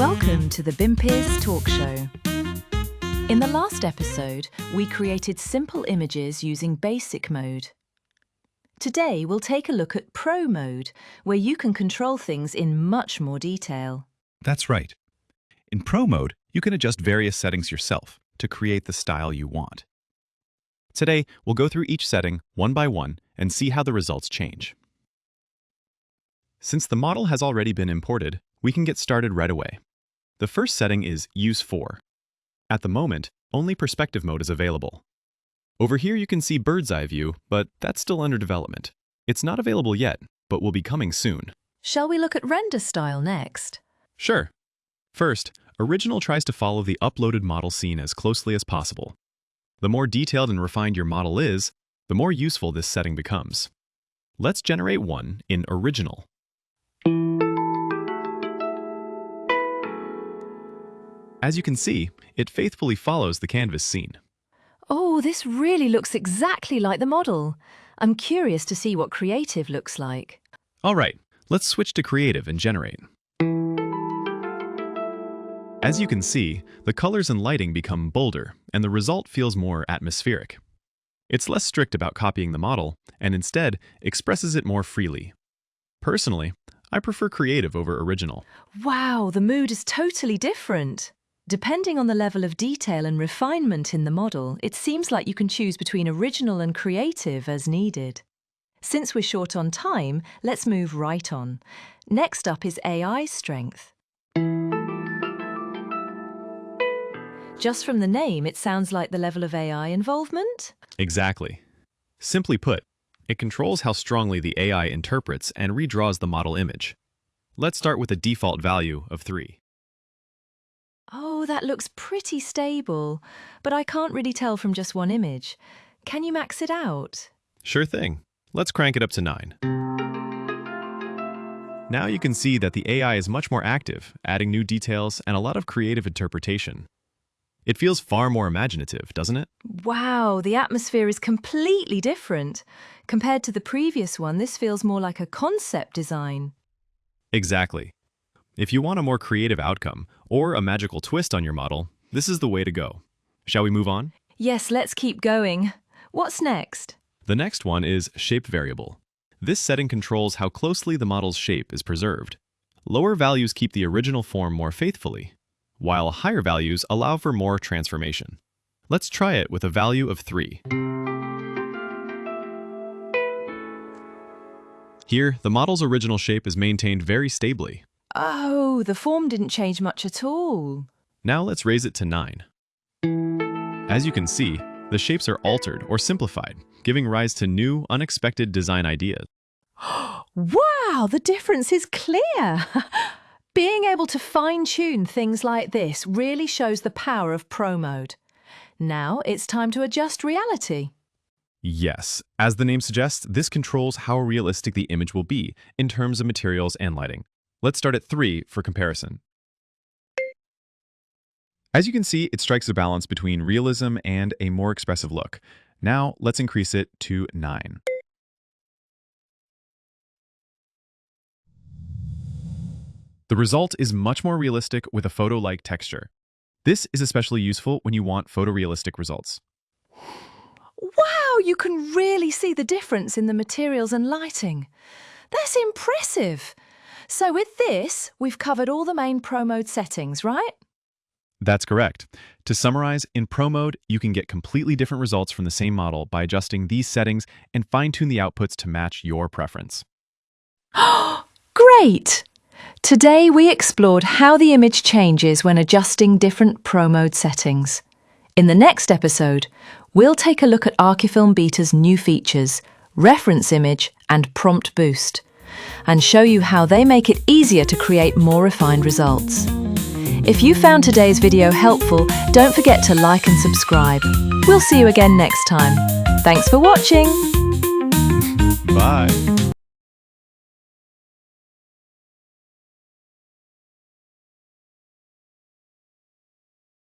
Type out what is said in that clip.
Welcome to the BIMPeers Talk Show. In the last episode, we created simple images using Basic mode. Today, we'll take a look at Pro mode, where you can control things in much more detail. That's right. In Pro mode, you can adjust various settings yourself to create the style you want. Today, we'll go through each setting one by one and see how the results change. Since the model has already been imported, we can get started right away. The first setting is Use For. At the moment, only Perspective mode is available. Over here you can see Bird's Eye View, but that's still under development. It's not available yet, but will be coming soon. Shall we look at Render Style next? Sure. First, Original tries to follow the uploaded model scene as closely as possible. The more detailed and refined your model is, the more useful this setting becomes. Let's generate one in Original. As you can see, it faithfully follows the canvas scene. Oh, this really looks exactly like the model. I'm curious to see what Creative looks like. All right, let's switch to Creative and generate. As you can see, the colors and lighting become bolder, and the result feels more atmospheric. It's less strict about copying the model, and instead expresses it more freely. Personally, I prefer Creative over Original. Wow, the mood is totally different. Depending on the level of detail and refinement in the model, it seems like you can choose between Original and Creative as needed. Since we're short on time, let's move right on. Next up is AI strength. Just from the name, it sounds like the level of AI involvement? Exactly. Simply put, it controls how strongly the AI interprets and redraws the model image. Let's start with a default value of 3. Oh, that looks pretty stable, but I can't really tell from just one image. Can you max it out? Sure thing. Let's crank it up to 9. Now you can see that the AI is much more active, adding new details and a lot of creative interpretation. It feels far more imaginative, doesn't it? Wow, the atmosphere is completely different. Compared to the previous one, this feels more like a concept design. Exactly. If you want a more creative outcome or a magical twist on your model, this is the way to go. Shall we move on? Yes, let's keep going. What's next? The next one is Shape Variable. This setting controls how closely the model's shape is preserved. Lower values keep the original form more faithfully, while higher values allow for more transformation. Let's try it with a value of 3. Here, the model's original shape is maintained very stably. Oh, the form didn't change much at all. Now let's raise it to 9. As you can see, the shapes are altered or simplified, giving rise to new, unexpected design ideas. Wow, the difference is clear. Being able to fine-tune things like this really shows the power of Pro mode. Now it's time to adjust reality. Yes, as the name suggests, this controls how realistic the image will be in terms of materials and lighting. Let's start at 3 for comparison. As you can see, it strikes a balance between realism and a more expressive look. Now let's increase it to 9. The result is much more realistic with a photo-like texture. This is especially useful when you want photorealistic results. Wow, you can really see the difference in the materials and lighting. That's impressive. So with this, we've covered all the main Pro mode settings, right? That's correct. To summarize, in Pro mode, you can get completely different results from the same model by adjusting these settings and fine-tune the outputs to match your preference. Great! Today we explored how the image changes when adjusting different Pro mode settings. In the next episode, we'll take a look at ArchiFilm Beta's new features, Reference Image and Prompt Boost, and show you how they make it easier to create more refined results. If you found today's video helpful, don't forget to like and subscribe. We'll see you again next time. Thanks for watching. Bye.